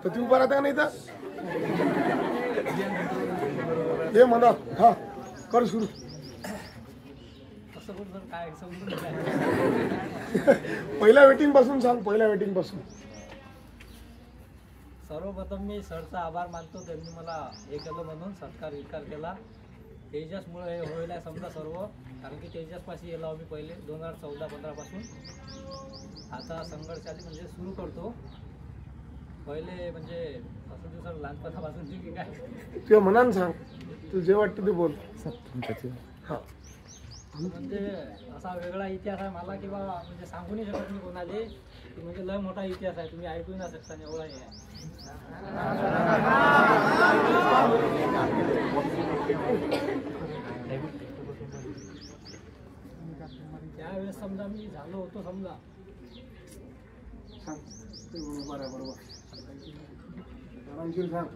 तर ती उभा राहता नाही तर हे म्हणा हा कर सुरू. पहिल्या वेटिंग पासून सांग, पहिल्या वेटिंग पासून. सर्वप्रथम मी सरचा आभार मानतो, त्यांनी मला हे केलं म्हणून सत्कार विकार केला. तेजसमुळे हे होईल समजा सर्व, कारण की तेजसपाशी गेलो आम्ही पहिले 2014-15 पासून. आता संघर्षाली म्हणजे सुरू करतो. पहिले म्हणजे असं दिवसात लहानपणापासून की काय तुझ्या मनानं सांग, तू जे वाटतं ते बोल. हा म्हणजे असा वेगळा इतिहास आहे मला किंवा म्हणजे सांगू नाही शकत मी कोणाले की म्हणजे लय मोठा इतिहास आहे, तुम्ही ऐकू ना शकता एवढा हे आहे. त्यावेळेस समजा मी झालो होतो समजा बरोबर आरामशीर सांग.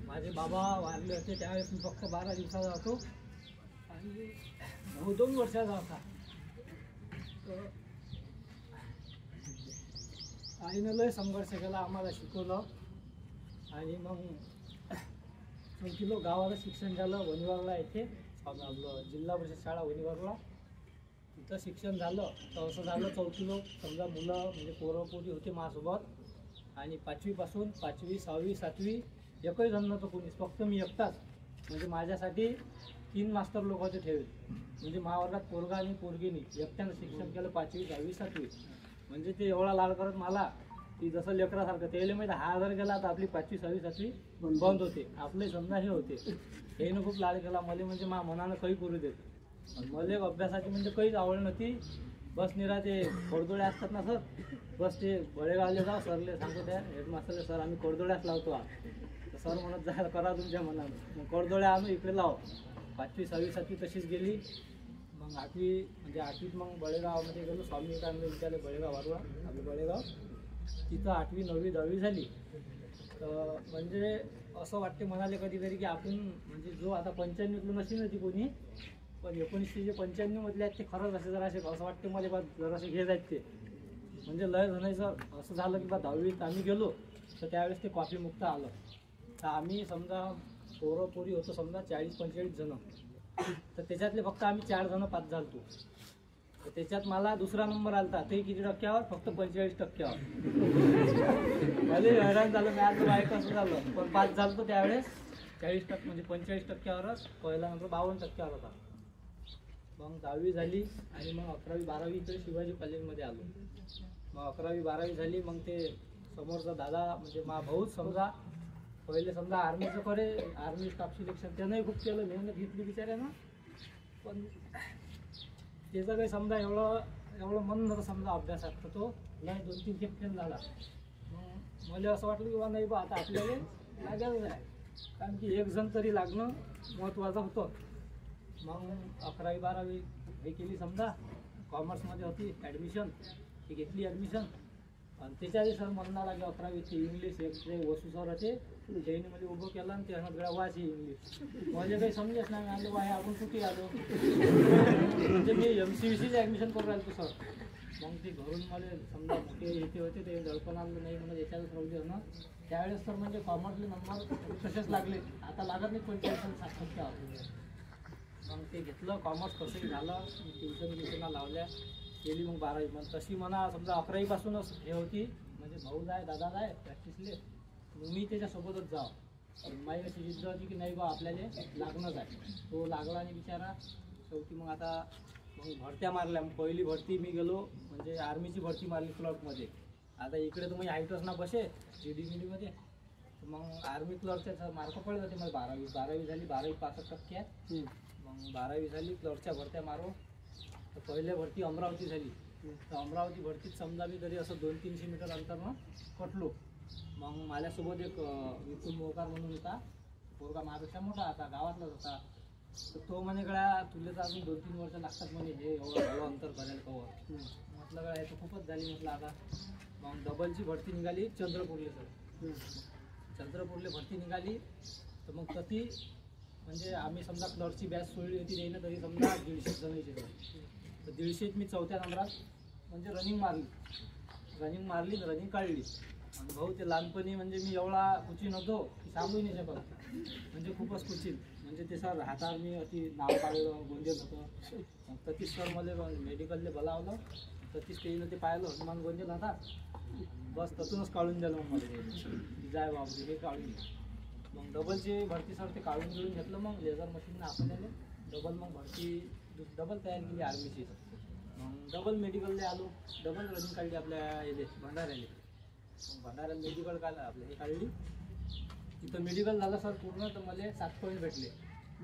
माझे बाबा वारले होते त्यावेळेस मी फक्त 12 दिवसाचा होतो आणि 2 वर्षाचा होता. आईनं लय संघर्ष केला, आम्हाला शिकवलं आणि मग चौथीलो गावाला शिक्षण झालं वणीवारला येथे आपलं जिल्हा परिषद शाळा वणीवारला. तिथं शिक्षण झालं तर असं झालं चौथीलो समजा मुलं म्हणजे पोरं पोरी होते माझ्यासोबत आणि 5वी पासून 5वी 6वी 7वी एकही जण नव्हतं कोणीच, फक्त मी एकटाच. म्हणजे माझ्यासाठी 3 मास्टर लोक होते ठेवले, म्हणजे महावर्गात पोरगा आणि पोरगीनी एकट्यानं शिक्षण केलं 5वी 6वी 7वी. म्हणजे ते एवढा लाड करत मला की जसं लेकरासारखं. त्याला माहिती हा जर गेला तर आपली 5वी 6वी 7वी बंद होते, आपले समजा हे होते. हेनं खूप लाड केला मला, म्हणजे मा मनानं काही करू देत. मला अभ्यासाची म्हणजे काहीच आवड नव्हती. बस निरा ते कोडदोळे असतात ना सर, बस ते बळेगावले जाऊ सरले सांगतो त्या हेडमास्टरले, सर आम्ही कोडदोळ्याच लावतो. तर सर म्हणत जायला करा तुमच्या मनानं. मग कोडदोळ्या आणू इकडे लाव. 5वी 6वी 7वी तशीच गेली. मग 8वी म्हणजे 8वीत मग बळेगावमध्ये गेलो, स्वामी विवेकानंद विद्यालय बळेगाव वारवा आपलं बळेगाव. तिथं 8वी 9वी 10वी झाली. तर म्हणजे असं वाटते म्हणाले कधीतरी की आपण म्हणजे जो आता 95 नशी नव्हती कोणी, पण 1995 मधले आहेत ते खरंच असे जरासे असं वाटते मला बा जरासे घेत आहेत ते. म्हणजे लय जणांचं असं झालं की बा 10वीत आम्ही गेलो तर त्यावेळेस ते कॉफी मुक्त आलं. तर आम्ही समजा पोरं पोरी होतो समजा 40-45 जण, तर त्याच्यातले फक्त आम्ही 4 जण पास झालतो. तर त्याच्यात मला दुसरा नंबर आलता, ते किती टक्क्यावर? फक्त 45 टक्क्यावर. मला हैराण झालं, मी आज बाईक असं झालं. पण पास झालतो त्यावेळेस 40% म्हणजे 45 टक्क्यावरच. पहिला नंबर 52 टक्क्यावर होता. मग 10वी झाली आणि मग 11वी 12वी इकडे शिवाजी कॉलेजमध्ये आलो. मग 11वी 12वी झाली. मग ते समोरचा दादा म्हणजे मा भाऊच समजा पहिले समजा आर्मीचं करे, आर्मी स्टाफ सिलेक्शन त्यानंही खूप केलं, मेहनत घेतली बिचाऱ्यानं. पण त्याचं काही समजा एवढं मन नव्हतं समजा अभ्यासात, तर तो नाही 2-3 खेप फेल झाला. मग मला असं वाटलं की बा नाही बा आता आपल्याला लागायचं आहे, कारण की एक जण तरी लागणं महत्त्वाचं होतं. मग 11वी 12वी हे केली समजा, कॉमर्समध्ये होती ॲडमिशन, ती घेतली ॲडमिशन. आणि त्याच्याआधी सर म्हणणार लागे 11वीचे इंग्लिश एक ते वसू सर होते, त्यांनी म्हणजे उभं केलं आणि ते म्हणत वाची इंग्लिश. म्हणजे काही समजेच नाही, आलो बाहेर आपण कुठे आलो. म्हणजे मी MCVCचे ॲडमिशन करून राहिलो सर. मग ते घरून मला समजा मोठे इथे होते ते दडपण आणलं नाही म्हणत याच्यातच राहू दे ना. त्यावेळेस सर म्हणजे कॉमर्सले नंबर तसेच लागले, आता लागत नाही 45-60%. मग ते घेतलं कॉमर्स, कसंही झालं. ट्युशनला लावल्या, केली मग 12वी. मग तशी म्हणा समजा 11वी पासूनच हे होती, म्हणजे भाऊ जाय दादा जाय प्रॅक्टिसले, मग मी त्याच्यासोबतच जाव. माझी अशी जिद्द होती की नाही बा आपल्याला लागणंच आहे. तो लागला आणि बिचारा शेवटी मग आता मग भरत्या मारल्या. मग पहिली भरती मी गेलो म्हणजे आर्मीची भरती मारली क्लर्कमध्ये. आता इकडे तुम्ही हाईटच ना बसे GD-मध्ये, मग आर्मी क्लर्कचे मार्क पडले होते मला 12वी झाली. 12वी 65% आहे. मग 12वी झाली, क्लर्कच्या भरत्या मारो. तर पहिल्या भरती अमरावती झाली. तर अमरावती भरतीत समजा मी तरी असं 200-300 मीटर अंतरनं कटलो. मग माझ्यासोबत एक विपुल मोकार म्हणून होता, पोरगा माझ्यापेक्षा मोठा आता गावातलाच होता. तर तो म्हणे गळ्या तुला तर अजून 2-3 वर्ष लागतात म्हणे हे एवढं अंतर करायला कवर. म्हटलं गळ्या तर खूपच झाली म्हटलं आता. मग डबलची भरती निघाली चंद्रपूरले सर. चंद्रपूरले भरती निघाली तर मग ती म्हणजे आम्ही समजा क्लर्कची बॅच सोडली होती त्यानं तरी समजा 150 जणांची तर 150 मी 4थ्या नंबरात म्हणजे रनिंग मारली रनिंग काढली. आणि भाऊ ते लहानपणी म्हणजे मी एवढा कुचिन होतो की सांगू नाही शकत, म्हणजे खूपच कुचिन. म्हणजे ते सर हातावर मी अति नाव काढलं गोंदेल होतं. ततीश सर मला मेडिकलले बोलावलं, ततीश तेनं ते पाहिलं हनुमान गोंदेल होता, बस ततूनच काढून दिलं मग मला की जाय बाबू हे काढून घे. मग डबलची भरती सर ते काढून घेऊन घेतलं. मग लेझर मशीननं आपल्याला डबल मग भरती डबल तयार केली आर्मीची. मग डबल मेडिकलला आलो, डबल रनिंग काढली आपल्या याले भंडाऱ्याला. भंडाऱ्याला मेडिकल काढलं आपल्या हे काढली. तिथं मेडिकल झालं सर पूर्ण, तर मला 7 पॉईंट भेटले.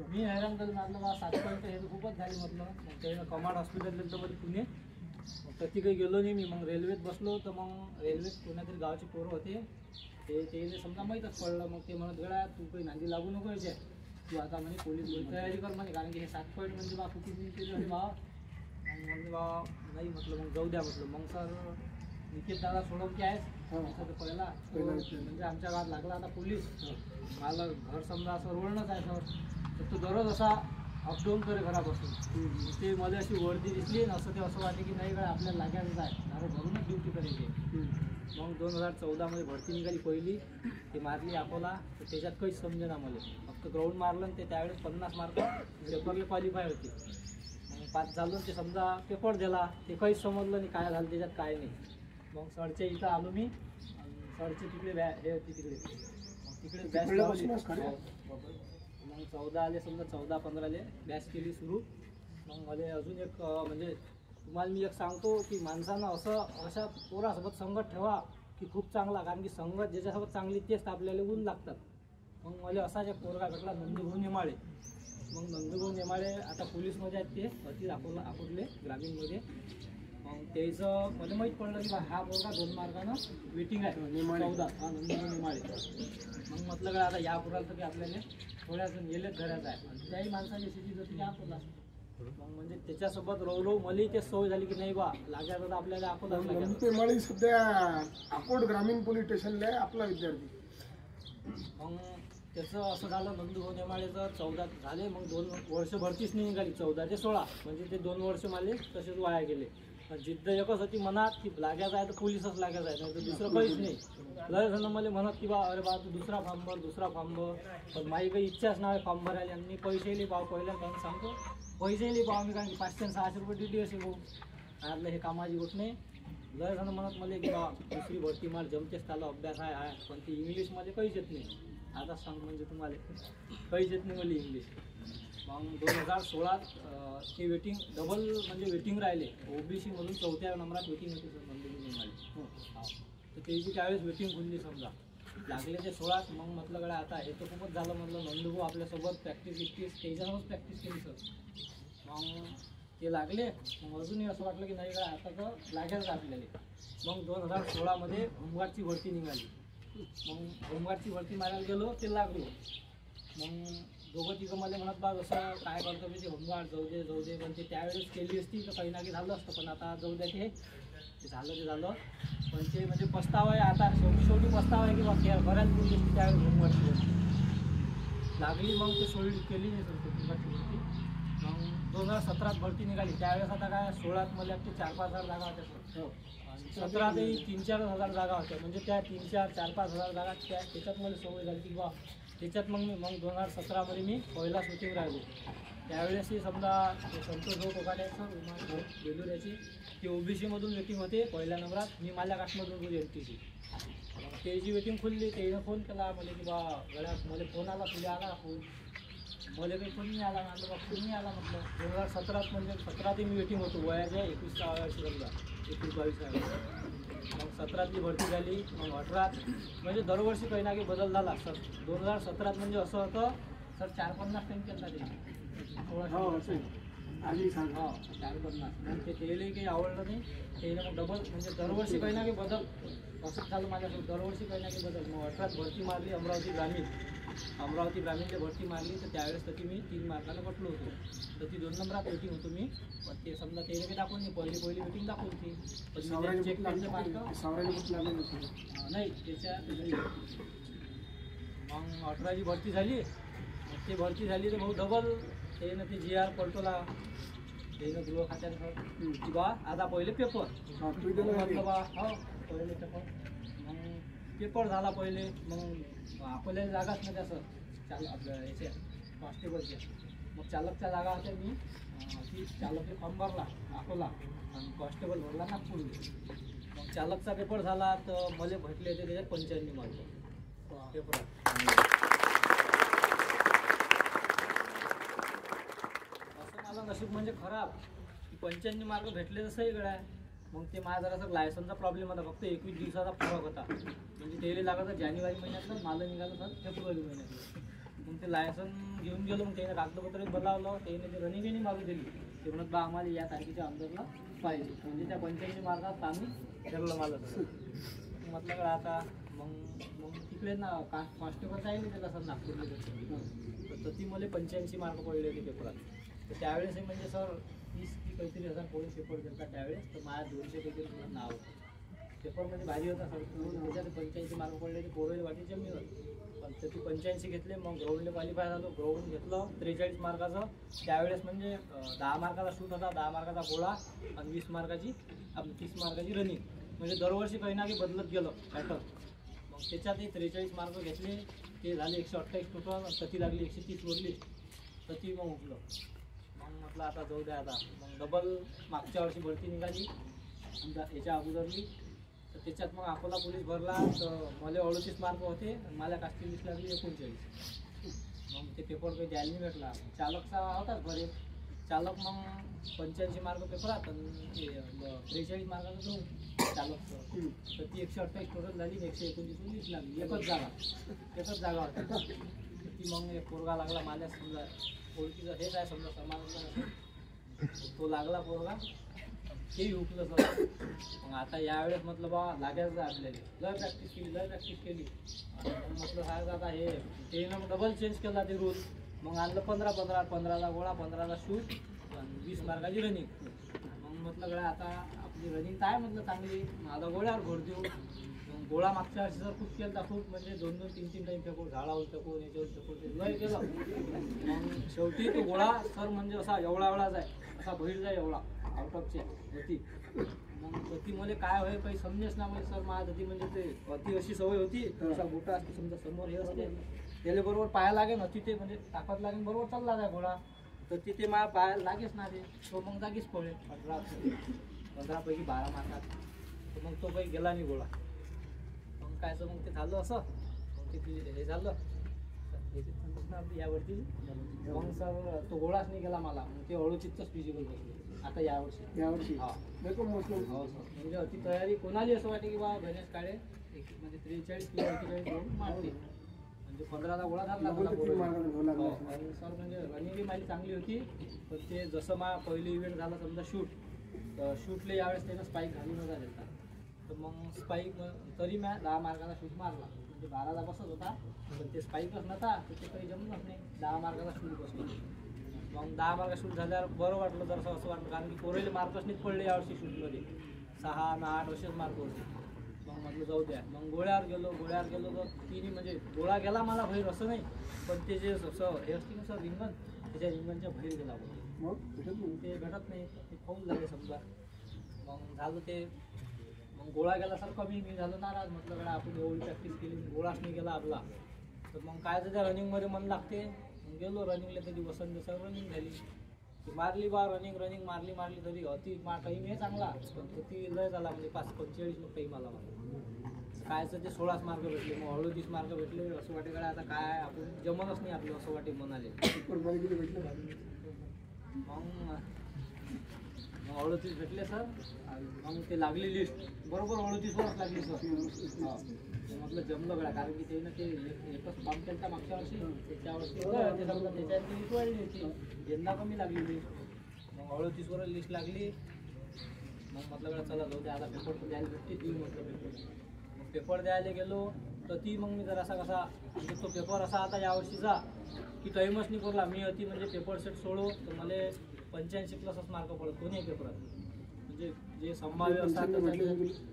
मी हैराण झालं, म्हटलं बा 7 पॉईंट हे खूपच झाले म्हटलं. मग त्यानं कमांड हॉस्पिटल दिलं मध्ये पुणे, मग तिथे काही गेलो नाही मी. मग रेल्वेत बसलो, तर मग रेल्वेत कोणातरी गावचे पोरं होते ते समजा माहीतच पडलं. मग ते म्हणत गड्या तू काही नांदी लागू नको यायचे, तू आता म्हणे पोलीस तयारी कर म्हणे, कारण की हे 7 पॉईंट म्हणजे बा कुठे केली बा. मग म्हणले बा नाही म्हटलं, मग जाऊ द्या म्हटलं. मग सर निकेत दादा सोडवते आहेस तर पहिला म्हणजे आमच्या गावात लागला आता पोलीस. मला घर समजा असं रोडनंच आहे सर, तर तो दररोज असा अपडाऊन करे घरापासून. ते मला अशी वर्दी दिसली ना, असं ते असं वाटते की नाही काय आपल्याला लागायचंच आहे, दारू भरूनच ड्युटी करायची. मग 2014मध्ये भरती निघाली पहिली, ते मारली अकोला. तर त्याच्यात काहीच समजेना मला, फक्त ग्राउंड मारलं आणि ते त्यावेळेस 50 मार्क पेपरला क्वालिफाय होते. मग 5 झालो, ते समजा पेपर दिला, ते काहीच समजलं नाही काय झालं त्याच्यात काय नाही. मग सडच्या इथं आलो मी, सडचे तिकडे हे होती तिकडे, मग तिकडे बॅच लावली. मग 14 आले समजा, 14-15 बॅच केली सुरू. मग मला अजून एक म्हणजे तुम्हाला मी एक सांगतो की माणसानं अशा पोरासोबत संगत ठेवा की खूप चांगला, कारण की संगत ज्याच्यासोबत चांगली तेच आपल्याला ऊन लागतात. मग मला असाच एक पोरगा भेटला नंदूभाऊ नेमाळे. मग नंदूभाऊ नेमाळे आता पोलीसमध्ये आहेत, ते अति अकोटले ग्रामीणमध्ये. मग त्याचं मला माहीत पडलं की हा पोरगा 2 मार्कानं वेटिंग आहे 14. हा नंदूभाऊ नेमाळे. मग म्हटलं का आता या पोराला तर की आपल्याला थोड्याच गेलेच घरात आहे, आणि त्याही माणसाची स्थिती होती की अकोला. मग म्हणजे त्याच्यासोबत रोवलो मला ते सवय झाली की नाही बा लागायचं तर आपल्याला अकोला. ते मला सध्या अकोट ग्रामीण पोलीस स्टेशनला आहे आपला विद्यार्थी. मग त्याचं असं झालं, नंदूभाऊ नेमाळेचं 14 झाले. मग 2 वर्ष भरतीच नाही निघाली, 14 ते 16 म्हणजे ते 2 वर्ष मला तसेच वाया गेले. जिद्द एकच होती मनात की लागायचं आहे तर पोलीसच लागायचं आहे, नाही तर दुसरं काहीच नाही. लय जण मला म्हणत की बा अरे बा तू दुसरा फॉर्म भर, पण माझी काही इच्छाच नाही फॉर्म भरायला. आणि मी पैसेही पाव पहिल्यांदा सांगतो, पैसेही पाव मी, कारण की 500-600 रुपये ड्युटी असेल भाऊ. आतलं हे कामाची गोष्ट नाही. लय जण म्हणत मला की बा दुसरी भरती मार, जमतेच त्याला अभ्यास आहे, पण ती इंग्लिशमध्ये काहीच येत नाही. आता सांग म्हणजे तुम्हाला काहीच येत नाही मला इंग्लिश. मग 2016 ते वेटिंग डबल म्हणजे वेटिंग राहिले. ओबीसीमधून 4थ्या नंबरात वेटिंग होती सर नंदूभाऊ नेमाळे. तर त्याची त्यावेळेस वेटिंग खुलली समजा, लागले ते 16. मग म्हटलं गड्या आता हे तर खूपच झालं म्हटलं, नंदूभाऊ आपल्यासोबत प्रॅक्टिस त्याच्यासोबत प्रॅक्टिस केली सर. मग ते लागले. मग अजूनही असं वाटलं की नाही गड्या आता तर लागेल का आपल्याला. मग 2016मध्ये होमगार्डची भरती निघाली. मग होमगार्डची भरती मारायला गेलो, ते लागलो. मग दोघं तिघं मला म्हणत बा जसं काय करतो मी ते होमगार्ड जाऊ दे, पण ते त्यावेळेस केली असती तर काही ना काही झालं असतं, पण आता जाऊ द्या ते झालं. पण ते म्हणजे पस्तावा आहे आता, शेवटी पस्तावा आहे की बा बऱ्याच दिवशी असते त्यावेळेस होमगार्डची भरती लागली. मग ते सोडली केली नाही सर होमगार्डची भरती. मग 2017 भरती निघाली. त्यावेळेस आता काय 16 मला 4-5 हजार जागा होत्या सर. 17 ते 3-4 हजार जागा होत्या. म्हणजे त्या 3-4-5 हजार जागा त्याच्यात मला सवय झाली की बा त्याच्यात. मग 2017मध्ये मी पहिला शूटिंग राहिलो. त्यावेळेसही समजा संतोष भाऊ कोकाटे सर बेलुऱ्याची ते ओबीसीमधून वेटिंग होते पहिल्या नंबरात. मी माझ्या कास्टमधून होती एलटीची. त्याची वेटिंग खुलली. त्यानं फोन केला मला की बा गळ्यात मला फोन आला, तुला आला फोन. मला काही फोन नाही आला, म्हटलं बा फोन नाही आला म्हटलं. 2017 म्हणजे 17 ते मी वेटिंग होतो वयाच्या 21 वर्षी समजा 21-22. मग 17ली भरती झाली. मग 18 म्हणजे दरवर्षी काही ना काही बदल झाला सर. 2017 म्हणजे असं होतं सर 450 टन केला ते 1600 450. मग ते त्यालाही काही आवडलं नाही. त्याला मग डबल म्हणजे दरवर्षी काही ना काही बदल असंच झालं माझ्यासोबत, दरवर्षी काही ना काही बदल. मग 18 भरती मारली अमरावती ग्रामीणला भरती मारली. तर त्यावेळेस तर मी 3 मार्कानं बसलो होतो. तर ती 2 नंबरात वेटिंग होतो मी. पण ते समजा त्याला काही दाखवून नाही, पहिली वेटिंग दाखवून ती. पण चेक केले मार्क नाही त्याच्या. मग 18ची भरती झाली. ते भरती झाली तर भाऊ डबल त्यानं ते जी आर पलटवला त्यानं गृह खात्यानं की बा आता पहिले पेपर हा तू दिलं का म्हटलं बा हो पहिले पेपर मग पेपर झाला पहिले मग आपल्याला जागाच नाही त्याचं आपलं याच्या कॉन्स्टेबलच्या मग चालकच्या जागा होत्या मी ती चालकने फॉर्म भरला अकोला आणि कॉन्स्टेबल भरला नागपूरला मग चालकचा पेपर झाला तर मला भेटले होते त्याच्यात 95 मार्क पेपरात असं मला नशीब म्हणजे खराब की 95 मार्क भेटले तसंही गड्या मग ते माझा जरासा लायसनचा प्रॉब्लेम होता फक्त 21 दिवसाचा फरक होता म्हणजे तेले लागत जानेवारी महिन्यातलं मला निघालं सर फेब्रुवारी महिन्यातलं मग ते लायसन घेऊन गेलो मग त्याने कागदपत्र बोलावलं त्याने ते रनिंगही मागू दिली ते म्हणत बा आम्हाला या तारखेच्या अंदरला पाहिजे म्हणजे त्या 85 मार्कात आम्ही ठरलं मला म्हटलं का आता मग मग तिकडे ना कॉन्स्टेबल आहे त्याला सर नागपूरला तर ती मला 85 मार्क पडले होते पेपरात तर त्यावेळेस म्हणजे सर 30 की काहीतरी हजार पोलीस पेपर दिला त्यावेळेस तर माझ्या 200 काहीतरी नाव पेपर म्हणजे भारी होता सर त्याच्यात 85 मार्क पडले ते पोरं वाटी जमीन पण तर ती 85 घेतले मग ग्राउंडला क्वालिफाय झालो ग्राउंड घेतलं 43 मार्काचं त्यावेळेस म्हणजे 10 मार्काचा शूट होता 10 मार्काचा गोळा आणि 20 मार्काची 30 मार्काची रनिंग म्हणजे दरवर्षी काही ना काही बदलत गेलं पॅटर्न मग त्याच्यातही 43 मार्क घेतले ते झाले 128 टोटल सती लागली 130 वरली सती मग उठलं मग म्हटलं आता जाऊ द्या आता मग डबल मागच्या वर्षी भरती निघाली समजा याच्या अगोदरली तर त्याच्यात मग अकोला पोलीस भरला तर मला 38 मार्क होते मला कास्टिंग लिस्ट लागली 39 मग ते पेपर काही द्यायला नाही भेटला चालकचा होताच भरे चालक मग 85 मार्क पेपरात आणि 43 मार्काचं जाऊ चालकचं तर ती 128 टोटल झाली 129 लिस्ट लागली एकच जागा होती ती मग एक पोरगा लागला मला समजा ओळखीचं हेच आहे समजा समाज तो लागला पोरगा तेही हुकलं सर मग आता यावेळेस म्हटलं बा लागायचं आपल्याला लय प्रॅक्टिस केली आणि म्हटलं साहेब आता हे ते मग डबल चेंज केला ते रूल मग आणलं 15ला गोळा 15ला शूट आणि 20 मार्काची रनिंग मग म्हटलं गड्या आता आपली रनिंग काय म्हटलं चांगली माझा गोळ्यावर भर देऊ मग गोळा मागच्या वर्षी सर खूप केला खूप म्हणजे 2-3 टाईम फेकून झाडावर फेकून याच्यावर फेकून ते लय केलं मग शेवटी तो गोळा सर म्हणजे असा एवढाच आहे असा बहिर जाय एवढा आउट ऑफच्या गती मग गती मला काय होय काही समजेच ना म्हणजे सर माझ्या गती म्हणजे ते गती अशी सवय होती असा मोठा असतो समजा समोर हे असते त्याला बरोबर पाया लागेल ना तिथे म्हणजे ताकद लागेल बरोबर चालला जाय घोडा तर तिथे माझ्या पाया लागेच ना ते तो मग जागीच पडेल 15 पैकी 12 मार्कात तर मग तो काही गेला नाही गोळा मग काय तर मग ते झालं असं मग ते हे झालं यावरती मग सर तो गोळाच नाही गेला मला मग ते अळूचितच फिजिकल बसले आता यावर्षी हा हो सर म्हणजे अति तयारी कोणाली असं वाटते की बा गणेश काळे म्हणजे 43 किंवा 41 गोल मारले म्हणजे 15ला गोळा झाला आणि सर म्हणजे रनिंगही माझी चांगली होती पण ते जसं मा पहिलं इव्हेंट झालं समजा तर शूटले यावेळेस त्यानं स्पाईक घालून नव्हता देता तर मग स्पाईक तरी मी 10 मार्काचा शूट मारला म्हणजे 12ला बसत होता पण ते स्पाईकच नव्हता तर ते काही जमलंच नाही 10 मार्काचा शूट बसलो मग 10 मार्क शूट झाल्यावर बरं वाटलं जर असं वाटलं कारण की कोरेले मार्कच नाही पडले यावर्षी शूटमध्ये 6 आणि 8 असेच मार्क होते मग म्हटलं जाऊ द्या मग गोळ्यावर गेलो तर तिने म्हणजे गोळा गेला मला बाहेर असं नाही पण ते जे असं हे असते ना सर रिंगण त्याच्या रिंगणच्या बाहेर गेला मग ते भेटत नाही ते खाऊन झाले समजा मग झालं ते मग गोळा गेला सर कमी मी झालो नाराज म्हटलं कडे आपण एवढी प्रॅक्टिस केली गोळाच नाही गेला आपला तर मग काय तर त्या रनिंगमध्ये मन लागते गेलो रनिंगला तरी वसंत सर रनिंग झाली मारली बा रनिंग मारली तरी अति टाईम हे चांगला पण किती लय झाला म्हणजे 45 टाईम आला मला कायचं ते 16 मार्क भेटले मग 38 मार्क भेटले असं वाटे कडे आता काय आपण जमतच नाही आपलं असं वाटे म्हणाले मग 38 भेटले सर मग ते लागली लिस्ट बरोबर 38 वरच लागली सर हा म्हटलं जमलं गड्या कारण की ते ना ते एकच काम केलं मागच्या वर्षी त्याच्या वर्षी त्याच्यात लिस्ट वाढली होती यंदा कमी लागली लिस्ट मग 38 वर लिस्ट लागली मग म्हटलं गड्या चला जाऊ द्या आता पेपर तर द्यायला भेटते देऊ म्हटलं पेपर मग पेपर द्यायला गेलो तर ती मग मी जरासा कसा म्हणजे तो पेपर असा आता यावर्षीचा की टाईमच नाही करला मी अति म्हणजे पेपर सेट सोडो तर मला 85+ मार्क पडत कोणीही पेपरात म्हणजे जे संभाव्य असतात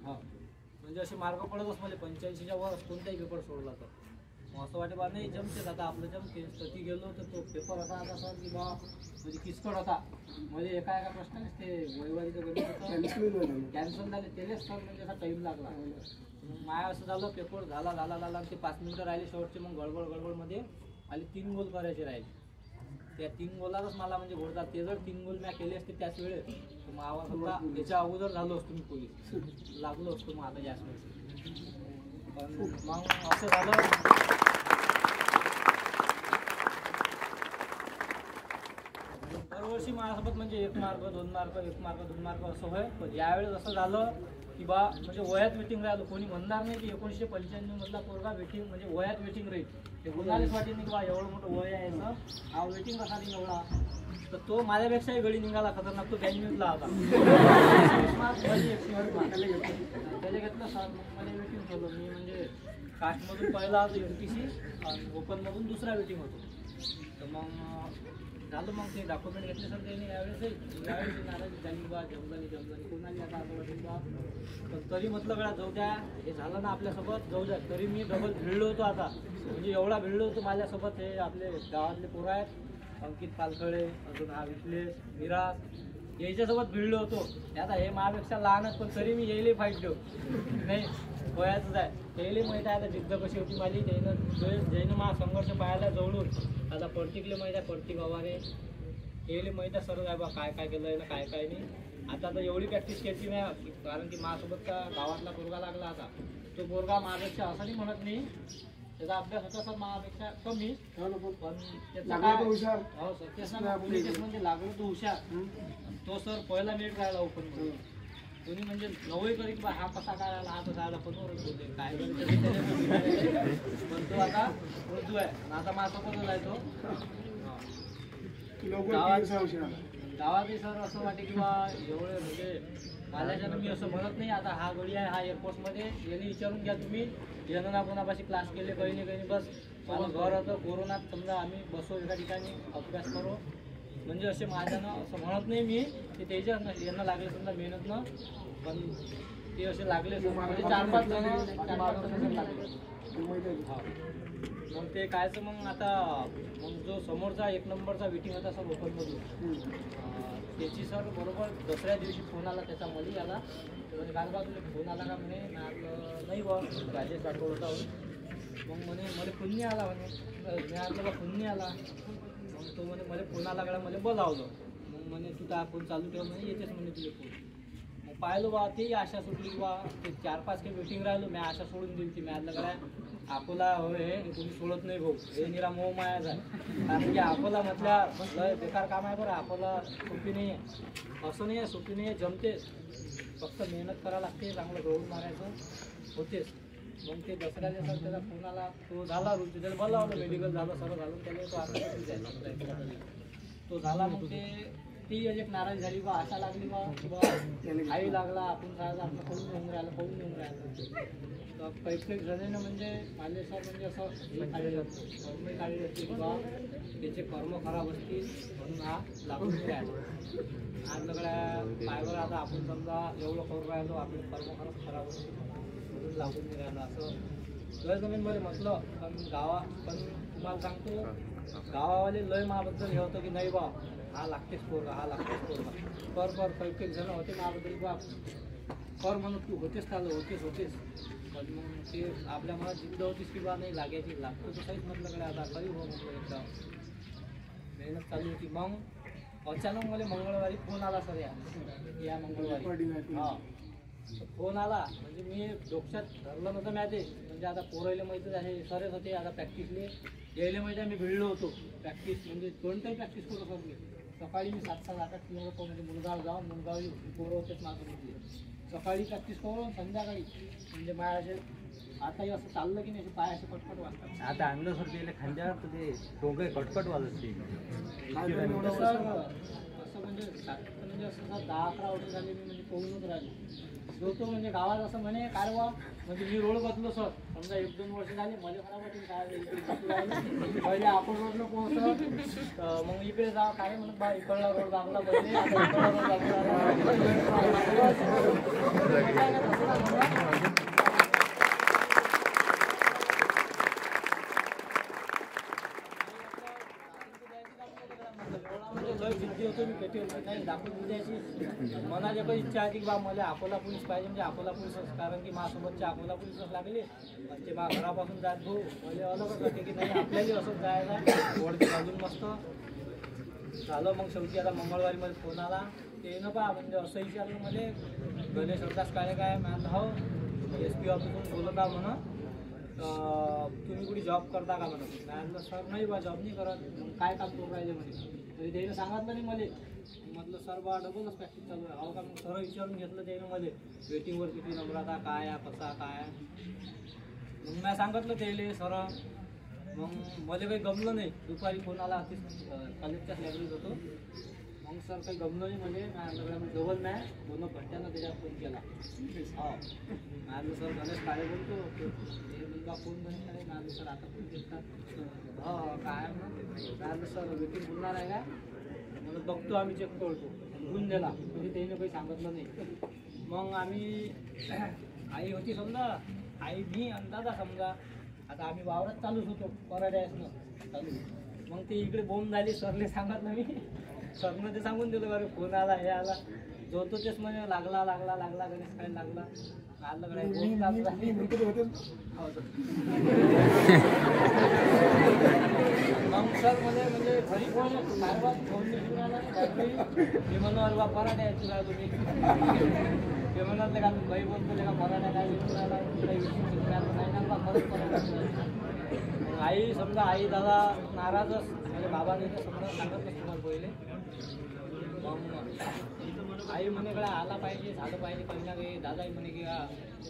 हां म्हणजे असे मार्क पडतच मला 85च्या वर कोणताही पेपर सोडला तर मग असं वाटे बा नाही जमतेच आता आपलं जमते. कधी गेलो तर तो पेपर होता आता सर की बा म्हणजे किचकट होता. म्हणजे एका प्रश्नानेच ते वैवारीचं गणित होतं कॅन्सल झाले त्यालाच सर म्हणजे असा टाईम लागला. माया असं झालं पेपर झाला ते 5 मिनिटं राहिले शेवटचे. मग गडबडमध्ये आणि 3 गोल करायचे राहिले. त्या 3 गोलातच मला म्हणजे घोडतात. ते जर 3 गोल मी केले असते त्याच वेळेस तर मग आवाज होता त्याच्या अगोदर झालो असतो मी पोलीस लागलो असतो मग आता जास्त वेळेस. पण मग असं झालं दरवर्षी माझ्यासोबत म्हणजे 1 मार्क 2 मार्क 1 मार्क 2 मार्क असं होय. पण यावेळेस असं झालं की बा म्हणजे वयात वेटिंग राहिलं. कोणी म्हणणार नाही की 1995 मधला पोरगा वेटिंग म्हणजे वयात वेटिंग राहील. ते कोणालाच वाटेल नाही की बा एवढं मोठं वय आहे याचं हा वेटिंग कसा नाही एवढा. तर तो माझ्यापेक्षाही गडी निघाला खतरनाक. तो 92ला होता. 20 मार्क म्हणजे 100 मार्क त्याला घेतलं सर. मग मला वेटिंग ठेवलं. मी म्हणजे कास्टमधून पहिला होतो MPC आणि ओपनमधून दुसरा वेटिंग होतो. तर मग झालं मग ते डॉक्युमेंट घेतले सर त्यांनी यावेळेस नाराजी झाली बा जमलं कोणाली आता असं वाटेल बा. पण तरी म्हटलं गळा जाऊ द्या हे झालं ना आपल्यासोबत जाऊ द्या. तरी मी डबल भिडलो होतो आता म्हणजे एवढा भिडलो होतो माझ्यासोबत. हे आपले गावातले पोरं आहेत अंकित पालखळे अजून हा विश्लेष विराज याच्यासोबत भिडलो होतो. आता हे माझ्यापेक्षा लहानच पण तरी मी येईल फाईट देऊ नाही वयाचंच आहे. त्याला माहीत आहे आता जिद्द कशी होती माझी. जैन मा संघर्ष पाहायला जवळून आता पडतिकले माहीत आहे. पडतिक आवारे यायला माहीत आहे सर्व आहे बा काय केलं आहे ना काय नाही. आता तर एवढी प्रॅक्टिस केली नाही कारण की माझ्यासोबतचा गावातला पोरगा लागला आता. तो पोरगा माझ्यापेक्षा असं नाही म्हणत नाही त्याचा अभ्यास होता सर माझ्यापेक्षा कमी. पण त्याचा हुशार हो सर त्याचा म्हणजे लागलो तो हुशार. तो सर पहिला नीट राहिला ओपन कोणी म्हणजे नवही करी की हा कसा काय आला हा कसा आला फोनवरच बोलते काय पण तो आता उर्दू आहे आता माझ्यासोबतच आहे तो. गावातही सर असं वाटे की बा एवढे म्हणजे माझ्याच्यानं मी असं म्हणत नाही. आता हा गडी आहे हा एअरपोर्टमध्ये याने विचारून घ्या तुम्ही यानं ना कोणापाशी क्लास केले काही नाही बस माझं घर होतं कोरोनात समजा आम्ही बसो एका ठिकाणी अभ्यास करो म्हणजे असे माझ्यानं असं म्हणत नाही मी की त्याच्या यांना लागले समजा मेहनतनं. पण ते असे लागले म्हणजे 4-5 जण लागले. मग ते कायचं मग आता मग जो समोरचा 1 नंबरचा वेटिंग होता सर ओपनमधून त्याची सर बरोबर दुसऱ्या दिवशी फोन आला त्याचा मली आला. म्हणजे कागदा तुला फोन आला का म्हणे नाही बा राजेश राठोड होता. मग म्हणे मला फोन नाही आला म्हणे मी आपल्याला फोन नाही आला. मग तो म्हणे मला फोन आला कडा मला बोलावलं. मग म्हणे तू त्या फोन चालू ठेव म्हणे येतेच म्हणे तुझे फोन. मग पाहिलं बा तेही आशा सुटली बा ते 4-5 काही वेटिंग राहिलो मी आशा सोडून दिली ती. मी आतलं कडा अकोला होय हे तुम्ही सोडत नाही भाऊ हे निरा मोह मायाच आहे. कारण की अकोला म्हटल्या बेकार काम आहे बरं. अकोला सोपी नाही आहे असं नाही आहे सोपी नाही आहे जमते फक्त मेहनत करावं लागते चांगलं गळून मारायचं होतेच. मग ते दसऱ्या दिवसात त्याचा फोन आला तो झाला रुची त्याला बोलावलं मेडिकल झालं सर्व झालं त्याला तो आता तो झाला. मग ती एक नाराजी झाली बा आशा लागली बा किंवा आई लागला आपण राहिला आपलं पळून येऊन राहिलं. तर काही जणांना म्हणजे माझे सर म्हणजे असं काढली असते की बा त्याचे कर्म खराब असतील म्हणून हा लागून राहिलो. आज सगळ्या पायवर आता आपण समजा एवढं करून राहिलो आपले कर्म खराब असतील म्हणून लागून नाही राहिलं असं लय जमीन मध्ये म्हटलं. पण तुम्हाला सांगतो गावावाले लय माबद्दल हे होतं की नाही बा हा लागतेच पोरगा कर काही जण होते माझ्याबद्दल बा कर म्हणून तू होतेच चालू होतेच. पण मग ते आपल्या मनात जिद्द होतीच की बा नाही लागायची लागतो तर काहीच म्हटलं कडे आता खरी हो म्हटलं एकदा मेहनत चालू होती. मग अचानक मला मंगळवारी फोन आला सर या मंगळवारी हां फोन आला म्हणजे मी डोक्यात धरलं नव्हतं मॅथे. म्हणजे आता पोरायला माहितीच आहे सरच होते आता प्रॅक्टिसले यायला माहिती आहे मी भिडलो होतो प्रॅक्टिस म्हणजे 2 टाईम प्रॅक्टिस करू शकले. सकाळी मी 7-8 किलोमीटर म्हणजे मुलगाव पोरं होतेच माझं सकाळी प्रॅक्टिस करून संध्याकाळी म्हणजे माझ्या आताही असं चाललं की नाही पाय असे कटकट वाजतात. आता आणलं सर त्याला खांद्यावर तर ते डोंगे कटकट वाजत ते असं म्हणजे असं 10-11 वर्ष झाले मी म्हणजे पोहूनच राहिलो. होतो म्हणजे गावात असं म्हणे काय बा म्हणजे मी रोड बदलो सर समजा 1-2 वर्ष झाले मला खराब वाटेल काय पहिले आपण रोडला पोहोचतो मग इकडे जा काय म्हणत बा इकडला रोड चांगला पहिले लय जिद्दी होतो मी पेटीवर काही दाखवून द्यायची मनात एकच इच्छा आहे की बा मला अकोला पोलीस पाहिजे म्हणजे अकोला पोलीसच कारण की माझ्यासोबतचे अकोला पोलीसच लागले आणि ते माझ्या घरापासून जात भाऊ मला अलगच वाटते की नाही आपल्याला असंच जायचं ओढते घालून मस्त झालं. मग शेवटी आता मंगळवारी मध्ये फोन आला ते न पहा म्हणजे असं विचारलं मला गणेश अवकाश काय काय म्हणत हो SP ऑफिसकडून बोलत आहो म्हणा तुम्ही कुठे जॉब करता का म्हणत म्हटलं सर नाही बा जॉब नाही करत मग काय काम करून राहिले म्हणे तरी त्यानं सांगितलं नाही मला म्हटलं सर बा डबलच प्रॅक्टिस चालू आहे अहो का मग सर विचारून घेतलं त्यानं मध्ये वेटिंगवर किती नंबर आता काय आहे कसा काय मग मी सांगितलं त्याला सर मग मला काही गमलं नाही दुपारी फोन आला कॉलेजच्याच लायब्ररीत होतो मग सर काही गमलं नाही म्हणजे जवळ नाही 2 घंट्यानं त्याच्यात फोन केला हो माझं सर गणेश काळे बोलतो हे मुलगा फोन गणेश काळे माझं सर आता फोन घेतात हो काय माझं सर वेटिंग बोलणार आहे का म्हणून बघतो आम्ही चेक करतो घेऊन दिला म्हणजे त्याने काही सांगितलं नाही. मग आम्ही आई होती समजा आई मी आणि दादा समजा आता आम्ही वावरात चालूच होतो पराड्यासनं चालू मग ते इकडे बोंब झाली सरले सांगितलं मी सरनं ते सांगून दिलं बरं फोन आला हे आला जो तो तेच म्हणजे लागला लागला लागला गणेश काय लागला आलं कडे बोंब लागला मग सर म्हणजे घरी फोन फोन घेऊन आला मी म्हणून अरे बा पराठा आहे तुला तुम्ही ते म्हणाले का बाई बोलतो का पराठा काय घेऊन आला नाही ना बा खरंच पराठा आई समजा आई दादा नाराजच म्हणजे बाबाने तर समजा सांगतच तुम्हाला पहिले मग आई म्हणे कडे आला पाहिजे झालं पाहिजे काही ना काही दादाही म्हणे की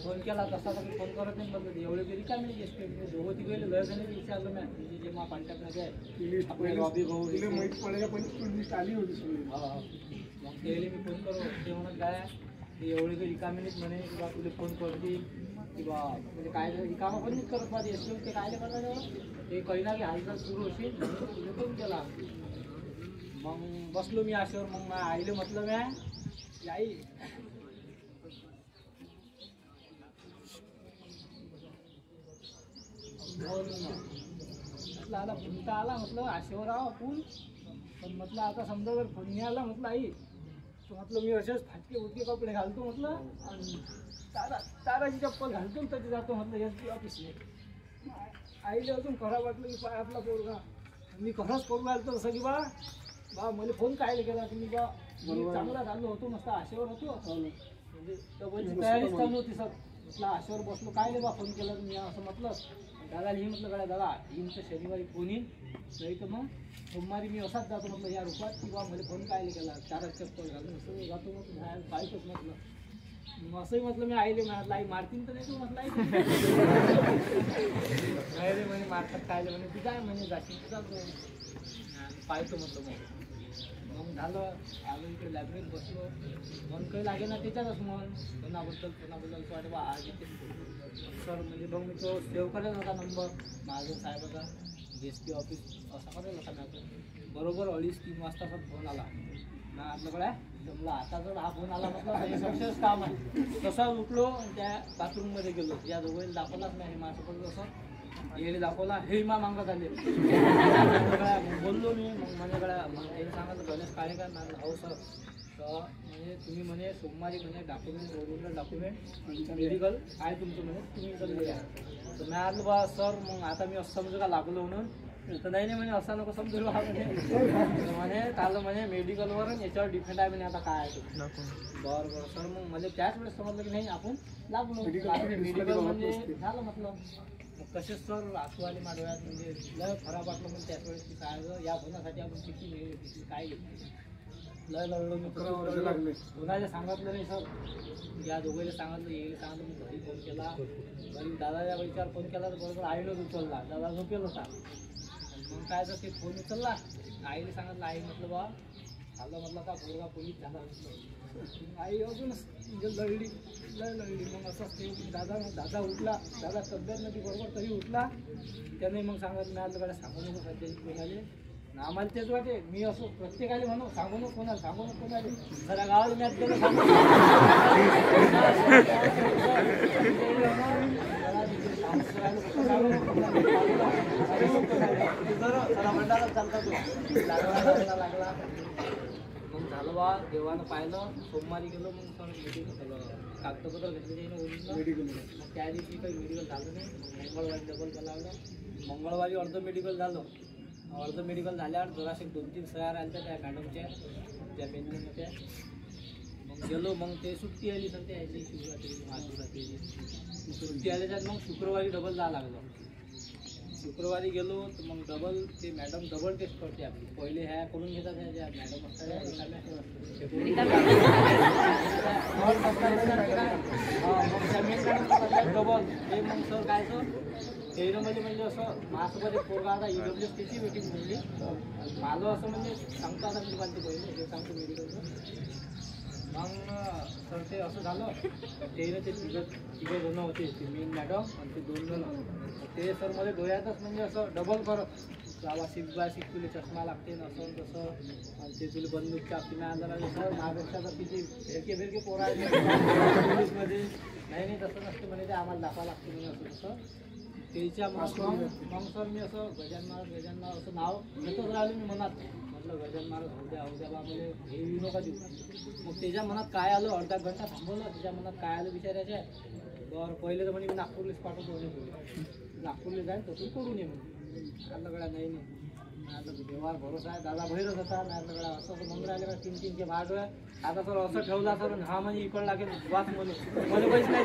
फोन केला तसा तर मी फोन करत नाही बघत एवढे तरी काय नाही दोघं तिकडे लय जण विचारलं मी जे मा कॉन्टॅक्टमध्ये आहे रॉबी भाऊ माहिती पडायला पण लिस्ट आली होती मग त्याला मी फोन करू ते म्हणत काय एवढे काही रिकामी नाहीत म्हणे किंवा तुला फोन करतील किंवा म्हणजे काय रिकामा पण नाही करत पाहिजे एस ते काय करणार एवढं ते काही ना की हालचाल सुरू होईल तुला फोन केला. मग बसलो मी आशेवर मग आईले म्हटलं मी आई म्हटलं आता फोन तर आला म्हटलं आशेवर आहो आपण पण म्हटलं आता समजा जर फोन नाही आला म्हटलं आई तर म्हटलं मी असेच फाटके उटके कपडे घालतो म्हटलं आणि ताराची चप्पल घालतो तरी जातो म्हटलं SP ऑफिसने. आईला अजून खराब वाटलं की पाय आपला पोरगा मी खरंच करून राहिलो तसं की बा मला फोन काय केला तुम्ही बा मी चांगला झालो होतो मस्त आशेवर होतो म्हणजे डबलची तयारीच चालू होती सर म्हटलं आशेवर बसलो काय रे बा फोन केला तुम्ही असं म्हटलं दादा ही म्हटलं काय दादा येईन तर शनिवारी फोन येईन नाही तर मग सोमवारी मी असाच जातो म्हटलं या रूपात की बा मला फोन काय केला 4 चप्पल घालून असं जातो म्हटलं बाहेर पाहिजेच म्हटलं मग असंही म्हटलं मी आईले म्हटलं आई मारतीन तर नाही तू म्हटलं आई नाही रे म्हणे मारतात काय म्हणे ती काय म्हणे जाशील जातो पाहतो म्हटलं मग झालं आलो इकडे लायब्ररीत बसलो मन काही लागे ना त्याच्यातच मन कोणाबद्दल असं वाटतं बा आज येते सर म्हणजे मग मी तो सेव्ह करेल होता नंबर माझं साहेबाचा SP ऑफिस असा करेल होता मी बरोबर 2:30-3 वाजता सर फोन आला ना आपल्याकडे जमला आता जर हा फोन आला म्हटलं हे सक्सेस काम आहे तसा उठलो त्या बाथरूममध्ये गेलो या दोघांनी दाखवलाच नाही माझ्यासोबत असं याने दाखवला हे मा मागत आले बोललो मी मग माझ्याकडे मग त्यांनी सांगितलं गणेश काळे काय मागलं हो सर तर म्हणजे तुम्ही म्हणे सोमवारी म्हणे डॉक्युमेंट ओरिजिनल डॉक्युमेंट मेडिकल आहे तुमचं म्हणे तुम्ही इकडे या तर मी आलो बा सर मग आता मी असं समजू का लागलो म्हणून तर नाही म्हणे असं नको समजू बा म्हणे काल म्हणे मेडिकलवर याच्यावर डिपेंड आहे म्हणे आता काय आहे ते बरं सर मग म्हणजे त्याच वेळेस समजलं की नाही आपण लागलो मेडिकल म्हणजे झालं म्हटलं मग तसेच सर आसू आले माझ्या डोळ्यात म्हणजे लय खराब वाटलं म्हणजे त्याच वेळेस की काय या होण्यासाठी आपण किती काय घेतली लय लढलो मी कोणाला सांगितलं नाही सर या दोघांना सांगितलं येईल सांगितलं मी घरी फोन केला घरी दादाच्या विचार फोन केला तर बरोबर आईनंच उचलला दादा झोपेल होता मग काय तर ते फोन उचलला आईने सांगितलं आई म्हटलं बा झालं म्हटलं का पोरगा पोलीस झाला आई अजूनच म्हणजे लढली मग असंच ते दादा उठला दादा तब्येत नव्हती बरोबर तरी उठला त्याने मग सांगत नाही आलं सांगू नको सध्या कोणाले आम्हाला तेच वाटे मी असं प्रत्येकाला म्हणू सांगू नको कोणाले जरा गावाला मॅच गेलं जरा मंडाला चालता तो लागला बा देवानं पाहिलं. सोमवारी गेलो मग सर मेडिकल कागदपत्र घेतले ओरिजिनल. मग त्या दिवशी काही मेडिकल झालं नाही. मंगळवारी डबल बोलावलं. मंगळवारी अर्ध मेडिकल झालं. अर्ध मेडिकल झाल्यावर जराशे 2-3 सह्या राहिल्या त्या मॅडमच्या त्या पेंडिंग होत्या. मग गेलो. मग ते सुट्टी आली सर त्याची शिवरात्री महाशिवरात्रीची सुट्टी आल्याच्यात मग शुक्रवारी डबल जावं लागलं. शुक्रवारी गेलो तर मग डबल ते मॅडम डबल टेस्ट करते आपली. पहिले ह्या करून घेतात ह्या ज्या मॅडम असतात डबल हे मग सर काय सर म्हणजे असं माझ्यासोबत एक पोरगा आता EWSTची मीटिंग मिळली. माझं असं म्हणजे सांगतो आता मी पाहिजे पहिले हे सांगतो मेडिकलचं. मग सर ते असं झालं ते तिघं जणं होते ते मेन मॅडम आणि ते 2 जणं. ते सर मध्ये डोळ्यातच म्हणजे असं डबल करत जावा 6/6 तुला चष्मा लागते ना असं तसं आणि ते तुला बंदूकच्या आपली आंदोलन सर माझ्यापेक्षा तर किती भेरके पोरं आहेत इंग्लिशमध्ये. नाही तसं नसते म्हणे ते आम्हाला दाखवा लागते म्हणे असं तसं त्याच्या. मग सर मी असं गजान महाराज असं नाव घेतच राहिलो मी मनात. म्हटलं गजान महाराज होऊ द्या बा म्हणजे हे येऊ नका देऊ. मग त्याच्या मनात काय आलं अर्धा घंटा थांबवलं. त्याच्या मनात काय आलं विचारायच्या. बरं पहिले तर म्हणे मी नागपूरलाच पाठवतो म्हणे. नागपूरला जाईल तर तू करून ये म्हणे. आपल्याकडे नाही आता व्यवहार भरोसा आहे. दादा भैरच होता आपल्याकडे असं मग राहिले का 3-3चे भाग आहे. आता सर असं ठेवला सर हा म्हणजे इकडं लागेल वाच म्हणून मला पैसे नाही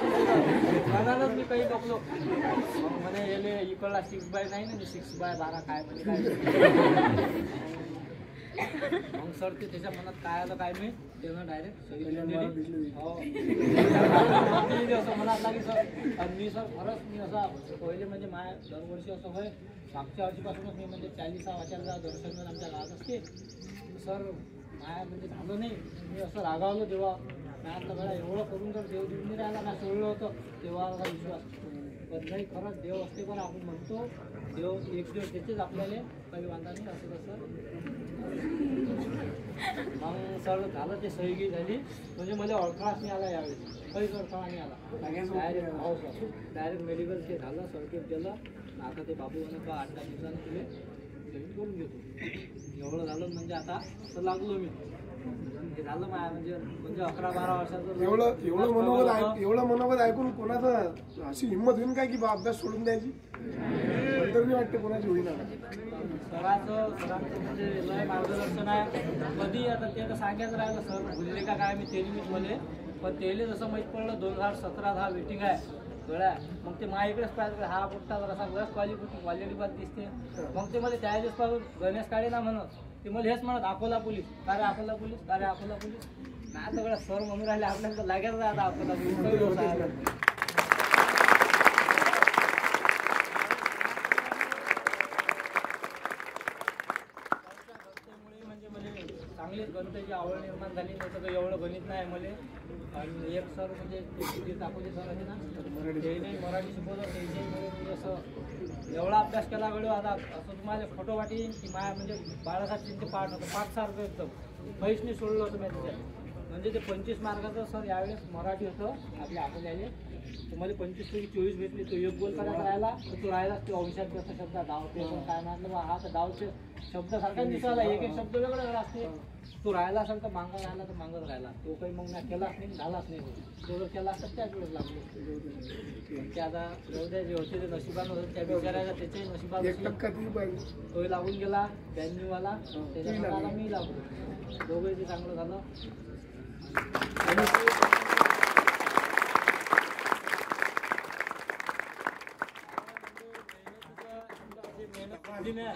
म्हणालच मी काही बघलो. मग म्हणे येले इकडला 6/9 नाही ना 6/12 काय म्हणजे काय. मग सर ते त्याच्या मनात काय आलं काय मी त्यानं डायरेक्ट असं मनात लागेल सर. आणि मी सर खरंच मी असा पहिले म्हणजे माझ्या दरवर्षी असं होय मागच्या वर्षीपासूनच मी म्हणजे 40 वाचायला दर्शन आमच्या गावात असते. सर माया म्हणजे झालं नाही. मी असं रागावलं तेव्हा माझ्या गळा एवढं करून जर देव देऊन नाही राहिला ना सोडलं होतं तेव्हा माझा विश्वास. पण नाही खरंच देव असते पण आपण म्हणतो देव एक दिवस देतेच आपल्याला काही वांधा नाही असं तसं. मग सर झालं ते सही झाली म्हणजे मला अडथळाच नाही आला यावेळेस. काहीच अडथळा नाही आला. डायरेक्ट हो सर डायरेक्ट मेडिकल ते झालं सर्टिफिकेट दिलं. आता ते बाबू म्हणे का 8-10 दिवसानं तुला जॉईन करून घेतो. एवढं झालं म्हणजे आता तर लागलो मी. हे झालं माझ्या म्हणजे 11-12 वर्षाचं एवढं मनोगत ऐकून कोणाचं अशी हिंमत होईल काय की अभ्यास सोडून द्यायची नाही वाटते कोणाची होईना. सरांचं म्हणजे लय मार्गदर्शन आहे. कधी आता ते तर सांगायचं राहिलं सर भुलले का काय मी ते मीच बोले. पण तेले जसं माहीत पडलं 2017 हा वेटिंग आहे गळ्या. मग ते माझ्याकडेच पाहिजे हा कुठला जरा बरंच क्वालिटी बात दिसते. मग ते मला त्या दिवसपासून गणेश काळे ना म्हणत ते मला हेच म्हणत अकोला पोलीस अरे अकोला पोलीस अरे अकोला पोलीस. नाही सगळं सर म्हणून राहिले आपल्याला लागेल आता अकोला पोलीस. चांगलीच गणिताची आवड निर्माण झाली. नाही तर एवढं गणित नाही मला. आणि एक सर म्हणजे दाखवले सर आहे ना ते नाही मराठी शिकवलं त्याचे म्हणजे असं एवढा अभ्यास केला गडो. आता असं तुम्हाला फोटो वाटेल की माया म्हणजे 12-7 पाठ होतं 5 सारखं एकदम पैसे सोडलं होतं मी त्याच्यात. म्हणजे ते 25 मार्काचं सर यावेळेस मराठी होतं आपल्या आपल्याला. तुम्हाला 25 पैकी 24 भेटले. तो एक गोल करायचा राहिला तर तो राहिला तो अंशात कसा शब्द डावते पण काय म्हटलं हा तर डावचे शब्द सारखा दिसायला एक एक शब्द वेगळा असते. तो राहिला असेल तर मागं राहिला तर मागत राहिला. तो काही मग नाही केलाच नाही झालाच नाही. तो जर केला असता त्याच वेळेस लागलो. ते आता एवढ्या जे होते ते नशिबान होते त्या विचारायला त्याच्याही नशिबात तोही लागून गेला 92 वाला. त्याच्यानंतर मी लागलो. दोघंही ते चांगलं झालं.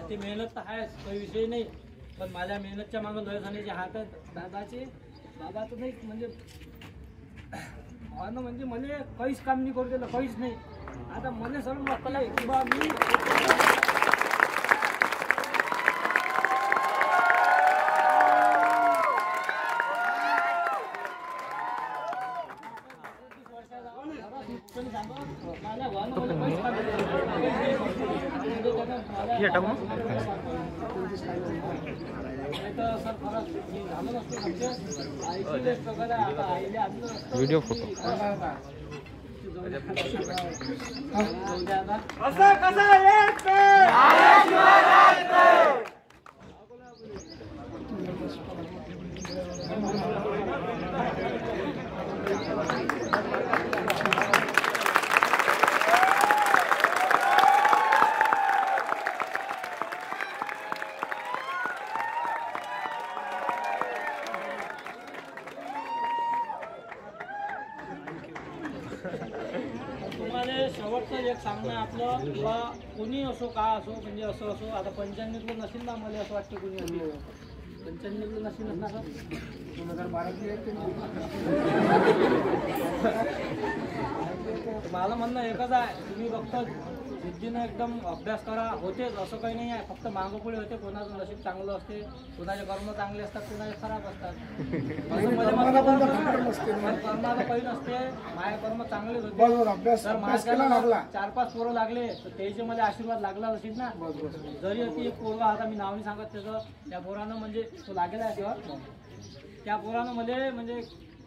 ती मेहनत तर आहेच काही विषय नाही. पण माझ्या मेहनतच्या मागं लय झाल्याचे हात आहेत दादाचे. दादाचं नाही म्हणजे म्हणजे मला काहीच काम नाही करू दिलं काहीच नाही. आता मला सर म्हटलं की बा मी व्हिडिओ फोटो कसा तुम्हाला शेवटचं एक सांगणं आपलं किंवा कोणी असो का असो म्हणजे असं असो आता 95 नसेल ना मला असं वाटतं कोणी असो 95 नसेल ना सर 2012 मला म्हणणं एकच आहे तुम्ही फक्त जिद्दीनं एकदम अभ्यास करा होतेच असं काही नाही आहे फक्त मागं पुढे होते कोणाचं नशीब चांगलं असते कोणाचे कर्म चांगले असतात कोणाचे खराब असतात असं मध्ये कर्माला पण मध्ये फक्त नसते. कर्माला काही नसते माझे कर्म चांगलेच बरोबर, होते अभ्यास तर अभ्यास केला माझ्या लागला. 4-5 पोरं लागले तर त्याचे मला आशीर्वाद लागला असेल ना जरी ती एक पोरगा आता मी नाव नाही सांगत त्याचं त्या पोरानं म्हणजे तो लागेला आहे तेव्हा त्या पोरानं मला म्हणजे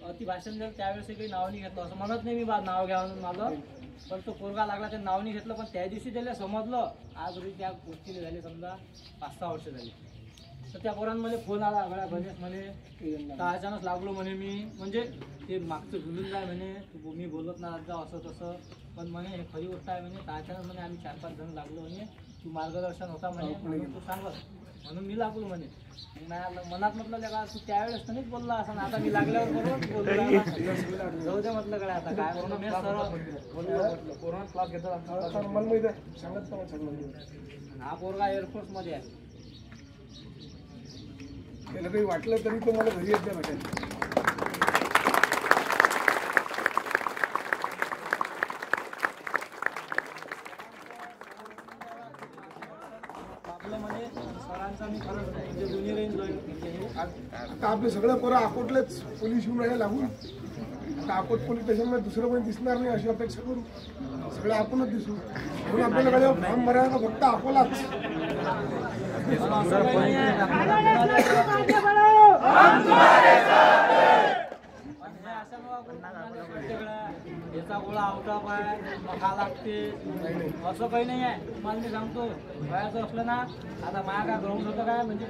अति भाषण दिलं त्यावेळेस काही नाव नाही घेतलं असं म्हणत नाही मी नाव घ्या म्हणून माझं पण तो पोरगा लागला ते नाव नाही घेतलं पण त्या दिवशी त्याला समजलं आज रोजी त्या गोष्टीला झाले समजा 5-6 वर्ष झाली तर त्या पोरांमध्ये फोन आला गळ्या गणेश म्हणे तर अचानक लागलो म्हणे मी म्हणजे ते मागचं भुलून जाय म्हणे तू मी बोलत ना जा असं तसं पण म्हणे हे खरी गोष्ट आहे म्हणे तर अचानक म्हणे आम्ही 4-5 जण लागलो म्हणे तू मार्गदर्शन होता म्हणे म्हणून तू सांगत म्हणून मी लागलो म्हणे मनात म्हटलं का तू त्यावेळेस तर नाही बोलला असं आता मी लागल्यावर बरोबर बोललो जाऊ दे म्हटलं कडे आता काय करू मी सरळ कोरोना क्लास घेतात मला माहिती आहे सांगत का सांगत हा पोरगा एअरफोर्स मध्ये आहे त्याला काही वाटलं तरी तो मला घरी येत नाही भेटायला आपलं म्हणे सरांचा मी खरंच म्हणजे दोन्ही रेंज जॉईन केली आता आपले सगळं पोरं अकोटलेच पोलीस येऊन राहिले लागून आता अकोट पोलीस स्टेशनमध्ये दुसरं कोणी दिसणार नाही अशी अपेक्षा करू सगळे आपणच दिसू म्हणून आपल्याला फॉर्म भरायला फक्त अकोलाच असं काही नाही आहे याचा गोळा आवटा पाय खा लागते असं काही नाही आहे तुम्हाला मी सांगतो वयाचं असलं ना आता माझ्या काय ग्राउंड होतं काय म्हणजे